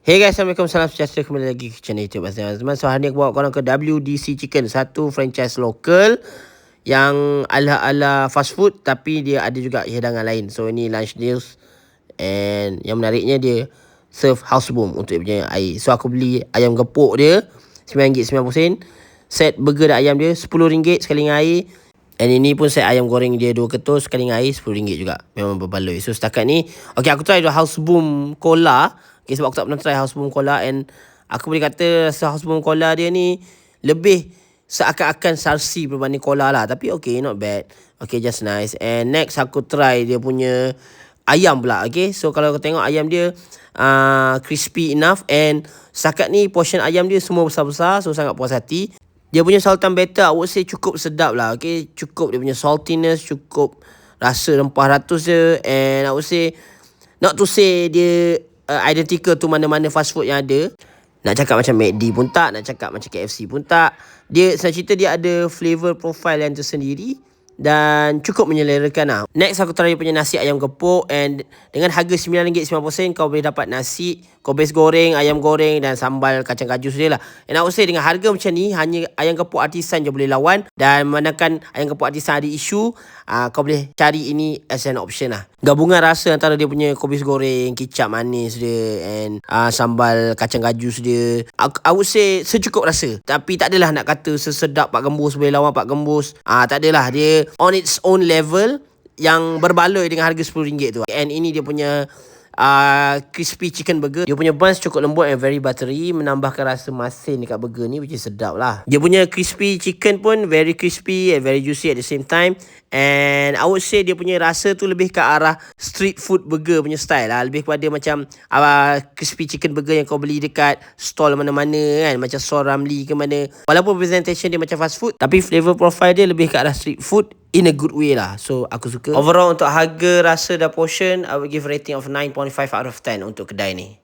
Hey guys, Assalamualaikum, salam sejahtera, kembali lagi ke channel YouTube Azman. So hari ni aku bawa korang ke WDC Chicken, satu franchise lokal yang ala-ala fast food tapi dia ada juga hidangan lain. So ini lunch deals, and yang menariknya dia serve house boom untuk dia punya air. So aku beli ayam gepuk dia RM9.90. Set burger dan ayam dia RM10 sekali dengan air. And ini pun set ayam goreng dia 2 ketul sekali dengan air RM10 juga. Memang berbaloi. So setakat ni, okay, aku try house boom cola. Okay, sebab aku tak pernah try house boom cola, and aku boleh kata rasa house boom cola dia ni lebih seakan-akan salsi berbanding cola lah. Tapi okay, not bad. Okay, just nice. And next aku try dia punya ayam pula. Okay, so kalau kau tengok ayam dia crispy enough, and setakat ni portion ayam dia semua besar-besar. So sangat puas hati. Dia punya sultan batter, I would say cukup sedap lah. Okay, cukup dia punya saltiness, cukup rasa rempah ratus je. And I would say, not to say dia identical tu mana-mana fast food yang ada. Nak cakap macam McD pun tak, nak cakap macam KFC pun tak. Dia sebenarnya cerita dia ada flavor profile yang tersendiri dan cukup menyelerakan lah. Next aku try punya nasi ayam gepuk, and dengan harga RM9.90 kau boleh dapat nasi, kobis goreng, ayam goreng dan sambal kacang kaju saja lah. And I would say dengan harga macam ni, hanya ayam gepuk artisan je boleh lawan. Dan manakala ayam gepuk artisan ada isu, kau boleh cari ini as an option lah. Gabungan rasa antara dia punya kobis goreng, kicap manis dia, and sambal kacang kaju dia, I would say secukup rasa. Tapi tak adalah nak kata sesedap Pak Gembus boleh lawan Pak Gembus. Tak adalah, dia on its own level yang berbaloi dengan harga RM10 tu. And ini dia punya crispy chicken burger. Dia punya buns cukup lembut and very buttery, menambahkan rasa masin dekat burger ni, which is sedap lah. Dia punya crispy chicken pun very crispy and very juicy at the same time. And I would say dia punya rasa tu lebih ke arah street food burger punya style lah. Lebih kepada macam crispy chicken burger yang kau beli dekat stall mana-mana kan, macam Sol Ramli ke mana. Walaupun presentation dia macam fast food, tapi flavor profile dia lebih ke arah street food in a good way lah. So aku suka. Overall untuk harga, rasa dan portion, I will give rating of 9.5 out of 10 untuk kedai ni.